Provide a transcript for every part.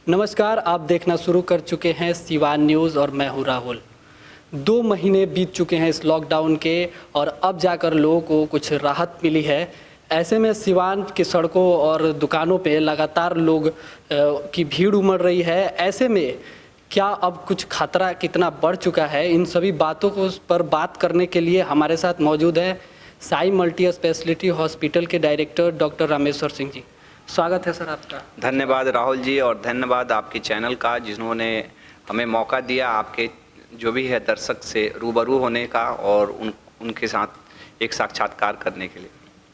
नमस्कार, आप देखना शुरू कर चुके हैं सिवान न्यूज़ और मैं हूँ राहुल। 2 महीने बीत चुके हैं इस लॉकडाउन के और अब जाकर लोगों को कुछ राहत मिली है। ऐसे में सिवान की सड़कों और दुकानों पे लगातार लोग की भीड़ उमड़ रही है। ऐसे में क्या अब कुछ खतरा कितना बढ़ चुका है, इन सभी बातों को पर बात करने के लिए हमारे साथ मौजूद है साई मल्टी स्पेशलिटी हॉस्पिटल के डायरेक्टर डॉक्टर रामेश्वर सिंह जी। स्वागत है सर आपका। धन्यवाद राहुल जी, और धन्यवाद आपके चैनल का जिन्होंने हमें मौका दिया आपके जो भी है दर्शक से रूबरू होने का और उनके साथ एक साक्षात्कार करने के लिए।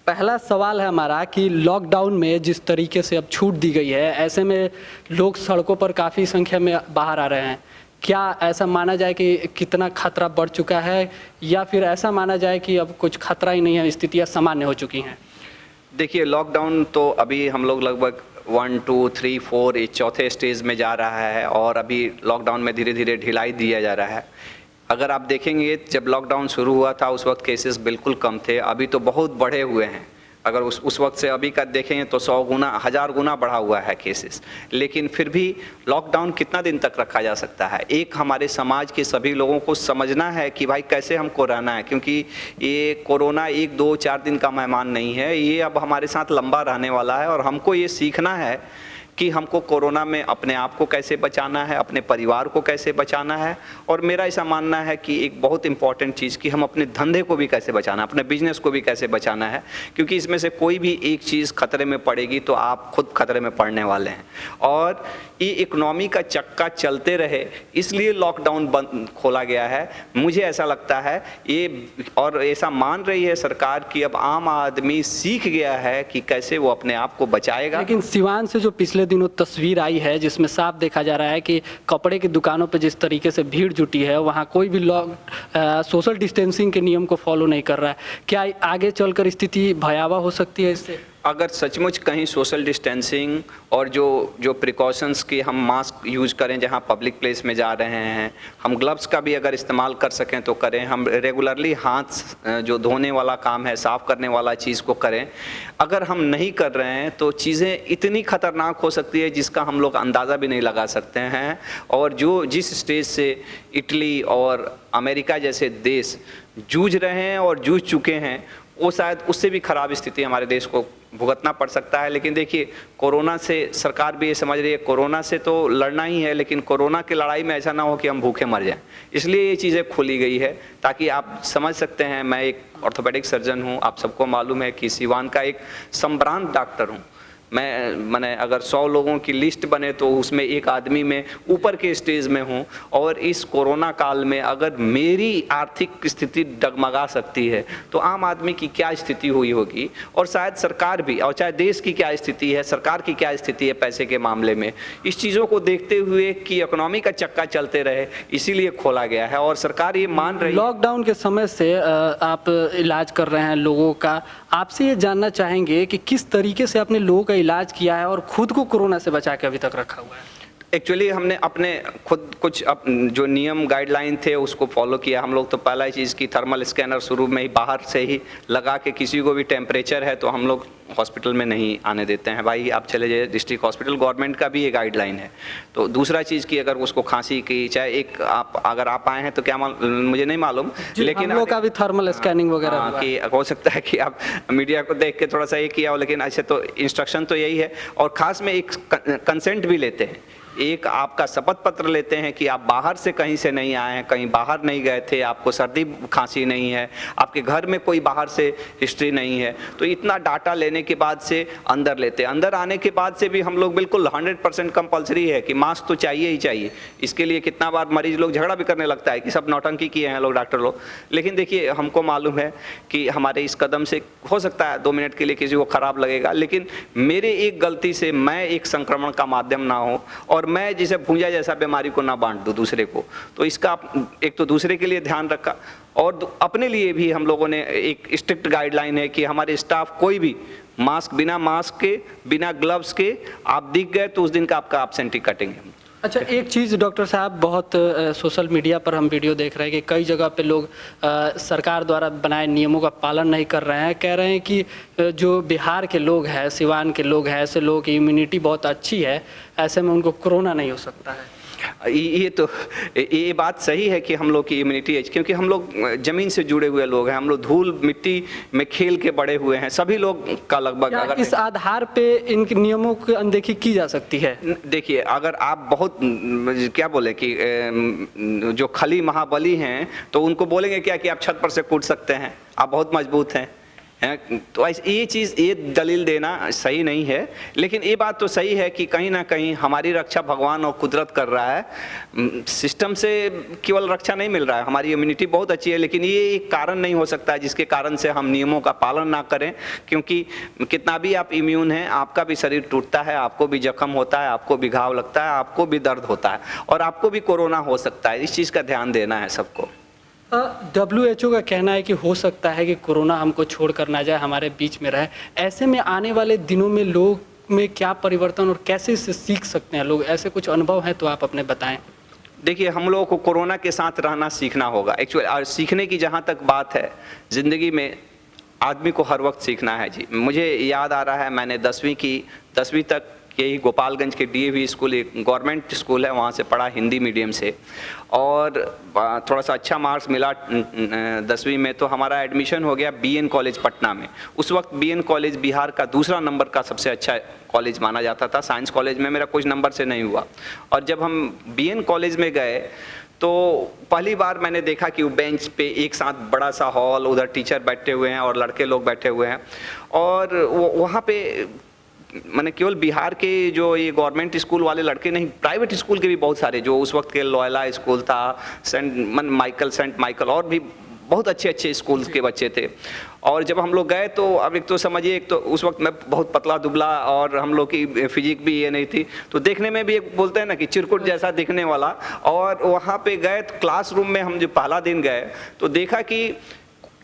पहला सवाल है हमारा कि लॉकडाउन में जिस तरीके से अब छूट दी गई है, ऐसे में लोग सड़कों पर काफ़ी संख्या में बाहर आ रहे हैं। क्या ऐसा माना जाए कि कितना खतरा बढ़ चुका है, या फिर ऐसा माना जाए कि अब कुछ खतरा ही नहीं है, स्थितियाँ सामान्य हो चुकी हैं? देखिए, लॉकडाउन तो अभी हम लोग लगभग 1, 2, 3, 4 इस चौथे स्टेज में जा रहा है और अभी लॉकडाउन में धीरे धीरे ढिलाई दिया जा रहा है। अगर आप देखेंगे, जब लॉकडाउन शुरू हुआ था उस वक्त केसेस बिल्कुल कम थे, अभी तो बहुत बढ़े हुए हैं। अगर उस वक्त से अभी का देखेंगे तो 100 गुना 1000 गुना बढ़ा हुआ है केसेस। लेकिन फिर भी लॉकडाउन कितना दिन तक रखा जा सकता है? एक हमारे समाज के सभी लोगों को समझना है कि भाई कैसे हमको रहना है, क्योंकि ये कोरोना 1, 2, 4 दिन का मेहमान नहीं है, ये अब हमारे साथ लंबा रहने वाला है। और हमको ये सीखना है कि हमको कोरोना में अपने आप को कैसे बचाना है, अपने परिवार को कैसे बचाना है। और मेरा ऐसा मानना है कि एक बहुत इंपॉर्टेंट चीज़ कि हम अपने धंधे को भी कैसे बचाना है, अपने बिजनेस को भी कैसे बचाना है, क्योंकि इसमें से कोई भी एक चीज़ खतरे में पड़ेगी तो आप खुद खतरे में पड़ने वाले हैं। और ये इकोनॉमी का चक्का चलते रहे इसलिए लॉकडाउन बंद खोला गया है, मुझे ऐसा लगता है ये। और ऐसा मान रही है सरकार कि अब आम आदमी सीख गया है कि कैसे वो अपने आप को बचाएगा। लेकिन सिवान से जो पिछले दिनों तस्वीर आई है जिसमें साफ देखा जा रहा है कि कपड़े की दुकानों पर जिस तरीके से भीड़ जुटी है, वहाँ कोई भी सोशल डिस्टेंसिंग के नियम को फॉलो नहीं कर रहा है। क्या आगे चलकर स्थिति भयावह हो सकती है इससे? अगर सचमुच कहीं सोशल डिस्टेंसिंग और जो प्रिकॉशंस की हम मास्क यूज़ करें जहां पब्लिक प्लेस में जा रहे हैं, हम ग्लव्स का भी अगर इस्तेमाल कर सकें तो करें, हम रेगुलरली हाथ जो धोने वाला काम है, साफ़ करने वाला चीज़ को करें। अगर हम नहीं कर रहे हैं तो चीज़ें इतनी ख़तरनाक हो सकती है जिसका हम लोग अंदाज़ा भी नहीं लगा सकते हैं। और जिस स्टेज से इटली और अमेरिका जैसे देश जूझ रहे हैं और जूझ चुके हैं, वो शायद उससे भी ख़राब स्थिति हमारे देश को भुगतना पड़ सकता है। लेकिन देखिए, कोरोना से सरकार भी ये समझ रही है कोरोना से तो लड़ना ही है, लेकिन कोरोना की लड़ाई में ऐसा ना हो कि हम भूखे मर जाएं, इसलिए ये चीज़ें खोली गई है ताकि आप समझ सकते हैं। मैं एक ऑर्थोपेडिक सर्जन हूँ, आप सबको मालूम है कि सिवान का एक संभ्रांत डॉक्टर हूँ। मैंने अगर 100 लोगों की लिस्ट बने तो उसमें एक आदमी में ऊपर के स्टेज में हूँ। और इस कोरोना काल में अगर मेरी आर्थिक स्थिति डगमगा सकती है तो आम आदमी की क्या स्थिति हुई होगी, और शायद सरकार भी, और चाहे देश की क्या स्थिति है, सरकार की क्या स्थिति है पैसे के मामले में। इस चीज़ों को देखते हुए कि इकोनॉमी का चक्का चलते रहे इसीलिए खोला गया है और सरकार ये मान रही है। लॉकडाउन के समय से आप इलाज कर रहे हैं लोगों का, आपसे ये जानना चाहेंगे कि किस तरीके से आपने लोगों का इलाज किया है और खुद को कोरोना से बचा के अभी तक रखा हुआ है? एक्चुअली हमने अपने खुद कुछ जो नियम गाइडलाइन थे उसको फॉलो किया। हम लोग तो पहला ही चीज़ की थर्मल स्कैनर शुरू में ही बाहर से ही लगा के, किसी को भी टेम्परेचर है तो हम लोग हॉस्पिटल में नहीं आने देते हैं, भाई आप चले जाइए डिस्ट्रिक्ट हॉस्पिटल, गवर्नमेंट का भी ये गाइडलाइन है। तो दूसरा चीज़ की अगर उसको खांसी की, चाहे एक अगर आप आए हैं तो क्या मुझे नहीं मालूम, लेकिन हम लोग का भी थर्मल स्कैनिंग वगैरह कि हो सकता है कि आप मीडिया को देख के थोड़ा सा ये किया हो, लेकिन ऐसे तो इंस्ट्रक्शन तो यही है। और ख़ास में एक कंसेंट भी लेते हैं, एक आपका शपथ पत्र लेते हैं कि आप बाहर से कहीं से नहीं आए हैं, कहीं बाहर नहीं गए थे, आपको सर्दी खांसी नहीं है, आपके घर में कोई बाहर से हिस्ट्री नहीं है। तो इतना डाटा लेने के बाद से अंदर लेते हैं। अंदर आने के बाद से भी हम लोग बिल्कुल 100% कंपलसरी है कि मास्क तो चाहिए ही चाहिए। इसके लिए कितना बार मरीज लोग झगड़ा भी करने लगता है कि सब नौटंकी किए हैं लोग, डॉक्टर लोग। लेकिन देखिए, हमको मालूम है कि हमारे इस कदम से हो सकता है 2 मिनट के लिए किसी को ख़राब लगेगा, लेकिन मेरे एक गलती से मैं एक संक्रमण का माध्यम ना हो और मैं जिसे भूंजा जैसा बीमारी को ना बांट दूं दूसरे को। तो इसका एक तो दूसरे के लिए ध्यान रखा, और अपने लिए भी हम लोगों ने एक स्ट्रिक्ट गाइडलाइन है कि हमारे स्टाफ कोई भी बिना मास्क के, बिना ग्लव्स के आप दिख गए तो उस दिन का आपका एब्सेंटी कटेंगे। अच्छा, एक चीज़ डॉक्टर साहब, बहुत सोशल मीडिया पर हम वीडियो देख रहे हैं कि कई जगह पे लोग सरकार द्वारा बनाए नियमों का पालन नहीं कर रहे हैं। कह रहे हैं कि जो बिहार के लोग हैं, सिवान के लोग हैं, ऐसे लोगों की इम्यूनिटी बहुत अच्छी है, ऐसे में उनको कोरोना नहीं हो सकता है। ये बात सही है कि हम लोग की इम्यूनिटी है, क्योंकि हम लोग ज़मीन से जुड़े हुए लोग हैं, हम लोग धूल मिट्टी में खेल के बड़े हुए हैं, सभी लोग का लगभग। अगर इस आधार पे इन नियमों की अनदेखी की जा सकती है? देखिए, अगर आप बहुत क्या बोले कि जो खली महाबली हैं तो उनको बोलेंगे क्या कि आप छत पर से कूद सकते हैं, आप बहुत मजबूत हैं। तो ये चीज़, ये दलील देना सही नहीं है। लेकिन ये बात तो सही है कि कहीं ना कहीं हमारी रक्षा भगवान और कुदरत कर रहा है। सिस्टम से केवल रक्षा नहीं मिल रहा है, हमारी इम्यूनिटी बहुत अच्छी है, लेकिन ये एक कारण नहीं हो सकता है जिसके कारण से हम नियमों का पालन ना करें। क्योंकि कितना भी आप इम्यून हैं, आपका भी शरीर टूटता है, आपको भी जख्म होता है, आपको भी घाव लगता है, आपको भी दर्द होता है, और आपको भी कोरोना हो सकता है। इस चीज़ का ध्यान देना है सबको। WHO का कहना है कि हो सकता है कि कोरोना हमको छोड़कर ना जाए, हमारे बीच में रहे। ऐसे में आने वाले दिनों में लोग में क्या परिवर्तन और कैसे इससे सीख सकते हैं लोग? ऐसे कुछ अनुभव है तो आप अपने बताएं। देखिए, हम लोगों को कोरोना के साथ रहना सीखना होगा एक्चुअली। और सीखने की जहाँ तक बात है, ज़िंदगी में आदमी को हर वक्त सीखना है जी। मुझे याद आ रहा है, मैंने 10वीं तक यही गोपालगंज के DAV स्कूल, एक गवर्नमेंट स्कूल है, वहाँ से पढ़ा हिंदी मीडियम से, और थोड़ा सा अच्छा मार्क्स मिला 10वीं में, तो हमारा एडमिशन हो गया BN कॉलेज पटना में। उस वक्त BN कॉलेज बिहार का दूसरा नंबर का सबसे अच्छा कॉलेज माना जाता था। साइंस कॉलेज में मेरा कुछ नंबर से नहीं हुआ, और जब हम BN कॉलेज में गए तो पहली बार मैंने देखा कि वो बेंच पे एक साथ बड़ा सा हॉल, उधर टीचर बैठे हुए हैं और लड़के लोग बैठे हुए हैं, और वहाँ पे मैंने केवल बिहार के जो ये गवर्नमेंट स्कूल वाले लड़के नहीं, प्राइवेट स्कूल के भी बहुत सारे, जो उस वक्त के लॉयला स्कूल था, सेंट माइकल और भी बहुत अच्छे अच्छे स्कूल्स के बच्चे थे। और जब हम लोग गए तो अब एक तो समझिए, एक तो उस वक्त मैं बहुत पतला दुबला और हम लोग की फिजिक भी ये नहीं थी, तो देखने में भी एक बोलते हैं ना कि चिरकुट जैसा दिखने वाला। और वहाँ पे गए तो क्लासरूम में हम जो पहला दिन गए तो देखा कि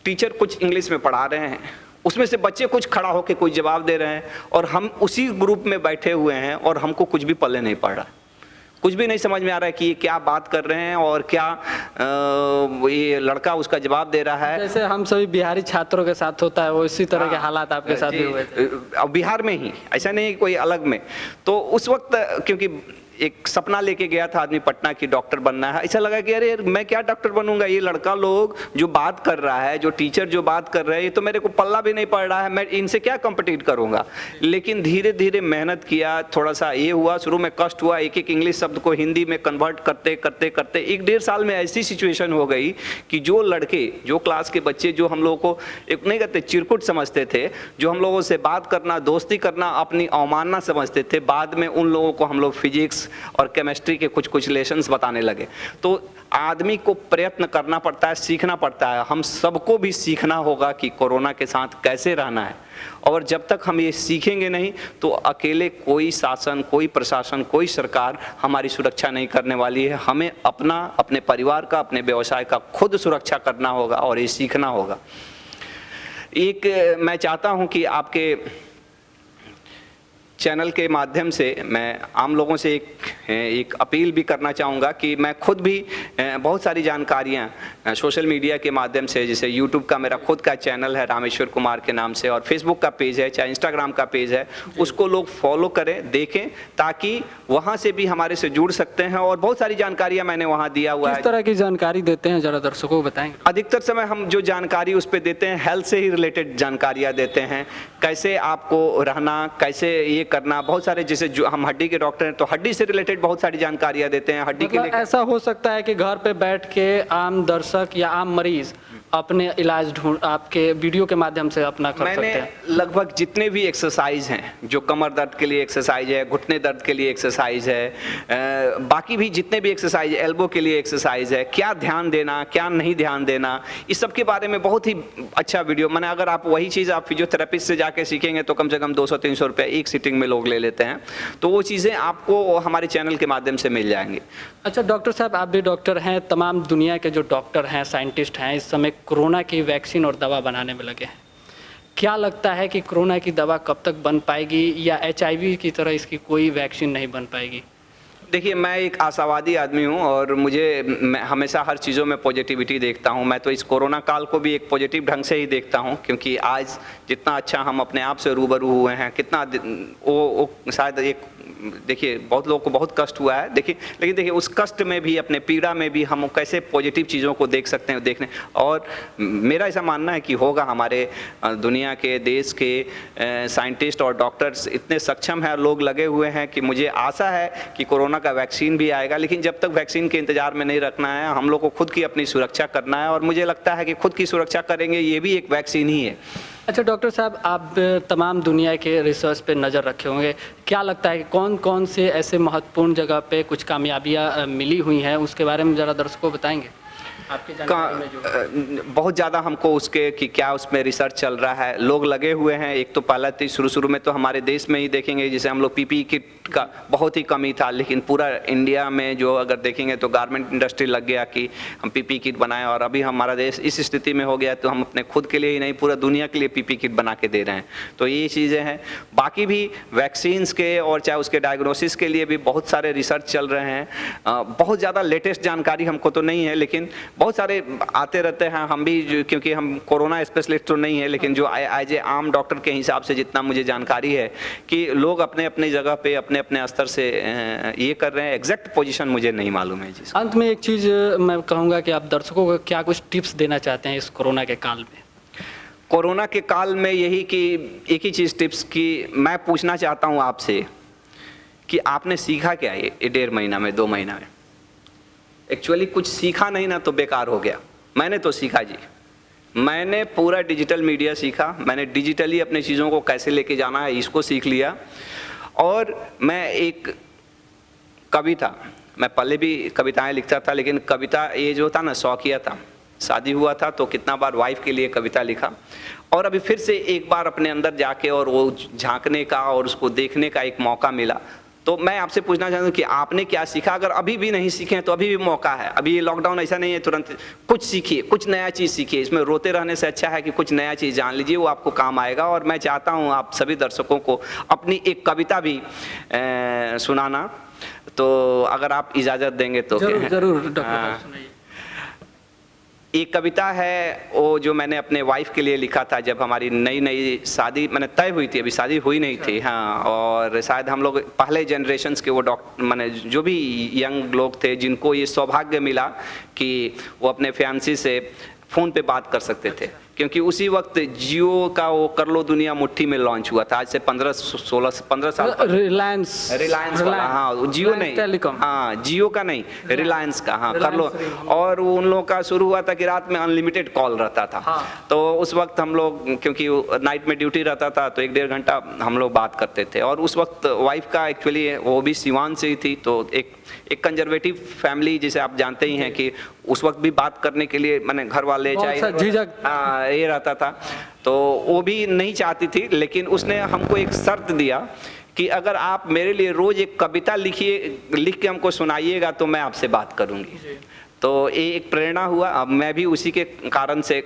टीचर कुछ इंग्लिश में पढ़ा रहे हैं, उसमें से बच्चे कुछ खड़ा होकर कोई जवाब दे रहे हैं, और हम उसी ग्रुप में बैठे हुए हैं और हमको कुछ भी पल्ले नहीं पड़ रहा, कुछ भी नहीं समझ में आ रहा है कि ये क्या बात कर रहे हैं और क्या ये लड़का उसका जवाब दे रहा है। जैसे हम सभी बिहारी छात्रों के साथ होता है, वो इसी तरह के हालात आपके साथ भी हुए थे? बिहार में ही, ऐसा नहीं कोई अलग में। तो उस वक्त क्योंकि एक सपना लेके गया था आदमी पटना की डॉक्टर बनना है, ऐसा लगा कि अरे मैं क्या डॉक्टर बनूंगा, ये लड़का लोग जो बात कर रहा है, जो टीचर जो बात कर रहे हैं, ये तो मेरे को पल्ला भी नहीं पड़ रहा है, मैं इनसे क्या कम्पिटिट करूंगा। लेकिन धीरे धीरे मेहनत किया, थोड़ा सा ये हुआ, शुरू में कष्ट हुआ, एक एक इंग्लिश शब्द को हिंदी में कन्वर्ट करते करते करते 1-1.5 साल में ऐसी सिचुएशन हो गई कि जो लड़के, जो क्लास के बच्चे जो हम लोगों को एक नहीं कहते चिरकुट समझते थे, जो हम लोगों से बात करना, दोस्ती करना अपनी अवमानना समझते थे, बाद में उन लोगों को हम लोग फिजिक्स और केमिस्ट्री के कुछ लेसन्स बताने लगे। तो आदमी को प्रयत्न करना पड़ता है, सीखना पड़ता है। हम सबको भी सीखना होगा कि कोरोना के साथ कैसे रहना है, और जब तक हम ये सीखेंगे नहीं तो अकेले कोई शासन, कोई प्रशासन, कोई सरकार हमारी सुरक्षा नहीं करने वाली है। हमें अपना, अपने परिवार का, अपने व्यवसाय का खुद सुरक्षा करना होगा और ये सीखना होगा। एक मैं चाहता हूँ कि आपके चैनल के माध्यम से मैं आम लोगों से एक अपील भी करना चाहूँगा कि मैं खुद भी बहुत सारी जानकारियाँ सोशल मीडिया के माध्यम से, जैसे यूट्यूब का मेरा खुद का चैनल है रामेश्वर कुमार के नाम से, और फेसबुक का पेज है, चाहे इंस्टाग्राम का पेज है, उसको लोग फॉलो करें, देखें, ताकि वहाँ से भी हमारे से जुड़ सकते हैं। और बहुत सारी जानकारियाँ मैंने वहाँ दिया हुआ है। किस तरह की जानकारी देते हैं, ज़रा दर्शकों को बताएंगे? अधिकतर समय हम जो जानकारी उस पर देते हैं, हेल्थ से ही रिलेटेड जानकारियाँ देते हैं, कैसे आपको रहना, कैसे ये करना। बहुत सारे, जैसे जो हम हड्डी के डॉक्टर हैं तो हड्डी से रिलेटेड बहुत सारी जानकारियां देते हैं। हड्डी के लिए ऐसा हो सकता है कि घर पे बैठ के आम दर्शक या आम मरीज अपने इलाज आपके वीडियो के माध्यम से अपना कर सकते हैं। मैंने लगभग जितने भी एक्सरसाइज हैं, जो कमर दर्द के लिए एक्सरसाइज है, घुटने दर्द के लिए एक्सरसाइज है, बाकी भी जितने भी एक्सरसाइज, एल्बो के लिए एक्सरसाइज है, क्या ध्यान देना, क्या नहीं ध्यान देना, इस सब के बारे में बहुत ही अच्छा वीडियो मैंने। अगर आप वही चीज़ आप फिजियोथेरेपिस्ट से जाके सीखेंगे तो कम से कम 200-300 रुपये एक सीटिंग में लोग ले लेते हैं, तो वो चीज़ें आपको हमारे चैनल के माध्यम से मिल जाएंगी। अच्छा डॉक्टर साहब, आप भी डॉक्टर हैं, तमाम दुनिया के जो डॉक्टर हैं, साइंटिस्ट हैं, इस समय कोरोना की वैक्सीन और दवा बनाने में लगे हैं। क्या लगता है कि कोरोना की दवा कब तक बन पाएगी, या HIV की तरह इसकी कोई वैक्सीन नहीं बन पाएगी? देखिए, मैं एक आशावादी आदमी हूँ और मैं हमेशा हर चीज़ों में पॉजिटिविटी देखता हूँ। मैं तो इस कोरोना काल को भी एक पॉजिटिव ढंग से ही देखता हूँ, क्योंकि आज जितना अच्छा हम अपने आप से रूबरू हुए हैं, कितना वो शायद एक, देखिए बहुत लोगों को बहुत कष्ट हुआ है, देखिए, लेकिन देखिए उस कष्ट में भी, अपने पीड़ा में भी हम कैसे पॉजिटिव चीज़ों को देख सकते हैं, देखने। और मेरा ऐसा मानना है कि होगा, हमारे दुनिया के, देश के साइंटिस्ट और डॉक्टर्स इतने सक्षम हैं, लोग लगे हुए हैं कि मुझे आशा है कि कोरोना का वैक्सीन भी आएगा। लेकिन जब तक वैक्सीन के इंतजार में नहीं रखना है, हम लोग को खुद की अपनी सुरक्षा करना है, और मुझे लगता है कि खुद की सुरक्षा करेंगे ये भी एक वैक्सीन ही है। अच्छा डॉक्टर साहब, आप तमाम दुनिया के रिसर्च पे नज़र रखे होंगे, क्या लगता है कि कौन कौन से ऐसे महत्वपूर्ण जगह पे कुछ कामयाबियाँ मिली हुई हैं, उसके बारे में ज़रा दर्शकों को बताएंगे आपकी जानकारी में जो? बहुत ज़्यादा हमको उसके कि क्या उसमें रिसर्च चल रहा है, लोग लगे हुए हैं। एक तो पहला थी शुरू में तो हमारे देश में ही देखेंगे, जैसे हम लोग पीपीई किट का बहुत ही कमी था, लेकिन पूरा इंडिया में जो अगर देखेंगे तो गारमेंट इंडस्ट्री लग गया कि हम पीपीई किट बनाएं, और अभी हमारा देश इस स्थिति में हो गया तो हम अपने खुद के लिए ही नहीं, पूरा दुनिया के लिए पीपीई किट बना के दे रहे हैं। तो ये चीज़ें हैं। बाकी भी वैक्सीन्स के और चाहे उसके डायग्नोसिस के लिए भी बहुत सारे रिसर्च चल रहे हैं। बहुत ज़्यादा लेटेस्ट जानकारी हमको तो नहीं है, लेकिन बहुत सारे आते रहते हैं। हम भी, क्योंकि हम कोरोना स्पेशलिस्ट तो नहीं है, लेकिन जो एज ए आम डॉक्टर के हिसाब से जितना मुझे जानकारी है कि लोग अपने अपने जगह पे अपने अपने स्तर से ये कर रहे हैं। एग्जैक्ट पोजीशन मुझे नहीं मालूम है जी। अंत में एक चीज़ मैं कहूँगा कि आप दर्शकों को क्या कुछ टिप्स देना चाहते हैं इस कोरोना के काल में? कोरोना के काल में यही कि एक ही चीज़ टिप्स की मैं पूछना चाहता हूँ आपसे कि आपने सीखा क्या ये 1.5 महीना में, 2 महीना में? एक्चुअली कुछ सीखा नहीं ना तो बेकार हो गया। मैंने तो सीखा जी, मैंने पूरा डिजिटल मीडिया सीखा, मैंने डिजिटली अपने चीज़ों को कैसे लेके जाना है इसको सीख लिया। और मैं एक कविता, मैं पहले भी कविताएं लिखता था, लेकिन कविता ये जो था ना शौकिया था। शादी हुआ था तो कितना बार वाइफ के लिए कविता लिखा, और अभी फिर से एक बार अपने अंदर जाके और वो झांकने का और उसको देखने का एक मौका मिला। तो मैं आपसे पूछना चाहता हूँ कि आपने क्या सीखा? अगर अभी भी नहीं सीखे हैं तो अभी भी मौका है। अभी ये लॉकडाउन ऐसा नहीं है तुरंत, कुछ सीखिए, कुछ नया चीज़ सीखिए। इसमें रोते रहने से अच्छा है कि कुछ नया चीज़ जान लीजिए, वो आपको काम आएगा। और मैं चाहता हूँ आप सभी दर्शकों को अपनी एक कविता भी सुनाना, तो अगर आप इजाज़त देंगे तो। जरूर डॉक्टर सुनाइए। एक कविता है वो जो मैंने अपने वाइफ के लिए लिखा था, जब हमारी नई नई शादी मैंने तय हुई थी, अभी शादी हुई नहीं थी। हाँ, और शायद हम लोग पहले जनरेशन्स के वो डॉक्टर, मैंने जो भी यंग लोग थे जिनको ये सौभाग्य मिला कि वो अपने फियांसी से फ़ोन पे बात कर सकते थे, क्योंकि उसी वक्त जियो का वो कर लो दुनिया मुट्ठी में लॉन्च हुआ था। आज से 15 साल रिलायंस वाला, हाँ जियो नहीं, टेलीकॉम, हाँ जियो का नहीं, रिलायंस का, हाँ कर लो। और उन लोगों का शुरू हुआ था कि रात में अनलिमिटेड कॉल रहता था। हाँ। तो उस वक्त हम लोग, क्योंकि नाइट में ड्यूटी रहता था, तो 1-1.5 घंटा हम लोग बात करते थे। और उस वक्त वाइफ का एक्चुअली वो भी सिवान से ही थी, तो एक कंजर्वेटिव फैमिली जिसे आप जानते ही हैं कि उस वक्त भी बात करने के लिए मैंने घर वाले चाहे ये रहता था, तो वो भी नहीं चाहती थी। लेकिन उसने हमको एक शर्त दिया कि अगर आप मेरे लिए रोज एक कविता लिख के हमको सुनाइएगा तो मैं आपसे बात करूंगी। तो ये एक प्रेरणा हुआ। अब मैं भी उसी के कारण से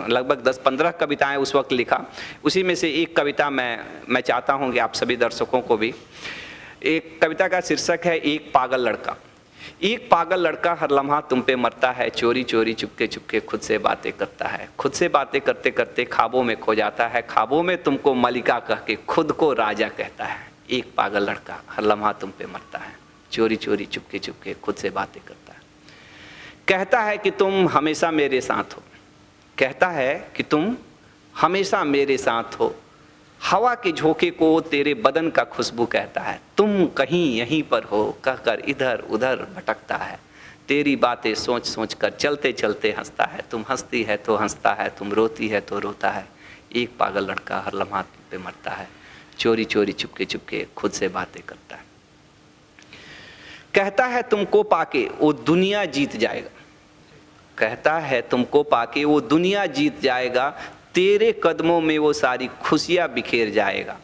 लगभग 10-15 कविताएं उस वक्त लिखा। उसी में से एक कविता मैं चाहता हूं कि आप सभी दर्शकों को भी। एक कविता का शीर्षक है एक पागल लड़का। एक पागल लड़का हर लम्हा तुम पे मरता है, चोरी चोरी चुपके चुपके खुद से बातें करता है, खुद से बातें करते करते ख्वाबों में खो जाता है, ख्वाबों में तुमको मलिका कह के खुद को राजा कहता है। एक पागल लड़का हर लम्हा तुम पे मरता है, चोरी चोरी चुपके चुपके खुद से बातें करता है, कहता है कि तुम हमेशा मेरे साथ हो, कहता है कि तुम हमेशा मेरे साथ हो, हवा के झोंके को तेरे बदन का खुशबू कहता है, तुम कहीं यहीं पर हो कहकर इधर उधर भटकता है, तेरी बातें सोच सोच कर चलते चलते हंसता है, तुम हंसती है तो हंसता है, तुम रोती है तो रोता है, एक पागल लड़का हर लम्हा तुम पे मरता है, चोरी चोरी चुपके चुपके खुद से बातें करता है, कहता है तुमको पाके वो दुनिया जीत जाएगा, कहता है तुमको पाके वो दुनिया जीत जाएगा, तेरे कदमों में वो सारी खुशियां बिखेर जाएगा।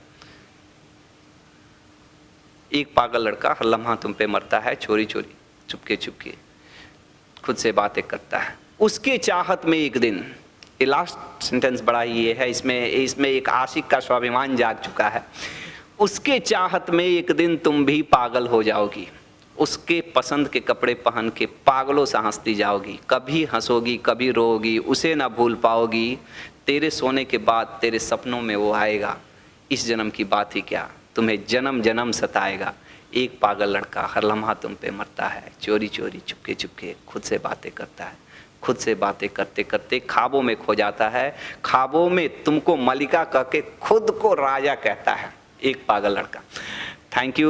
एक पागल लड़का हर लम्हा तुम पे मरता है, चोरी चोरी चुपके चुपके खुद से बातें करता है, उसके चाहत में एक दिन। ये लास्ट सेंटेंस बड़ा ही ये है, इसमें एक आशिक का स्वाभिमान जाग चुका है। उसके चाहत में एक दिन तुम भी पागल हो जाओगी, उसके पसंद के कपड़े पहन के पागलों से हंसती जाओगी, कभी हंसोगी कभी रोओगी, उसे ना भूल पाओगी। तेरे सोने के बाद तेरे सपनों में वो आएगा, इस जन्म की बात ही क्या, तुम्हें जन्म जन्म सताएगा। एक पागल लड़का हर लम्हा तुम पे मरता है, चोरी चोरी चुपके चुपके खुद से बातें करता है, खुद से बातें करते करते ख्वाबों में खो जाता है, ख्वाबों में तुमको मलिका कह के खुद को राजा कहता है। एक पागल लड़का। Thank you.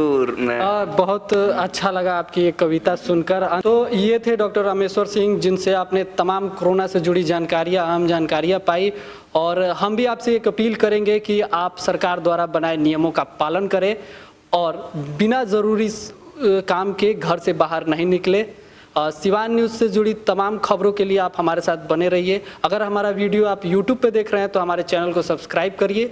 बहुत अच्छा लगा आपकी ये कविता सुनकर। तो ये थे डॉक्टर रामेश्वर सिंह, जिनसे आपने तमाम कोरोना से जुड़ी जानकारियाँ, अहम जानकारियाँ पाई। और हम भी आपसे एक अपील करेंगे कि आप सरकार द्वारा बनाए नियमों का पालन करें और बिना ज़रूरी काम के घर से बाहर नहीं निकले। सिवान न्यूज़ से जुड़ी तमाम खबरों के लिए आप हमारे साथ बने रहिए। अगर हमारा वीडियो आप यूट्यूब पे देख रहे हैं तो हमारे चैनल को सब्सक्राइब करिए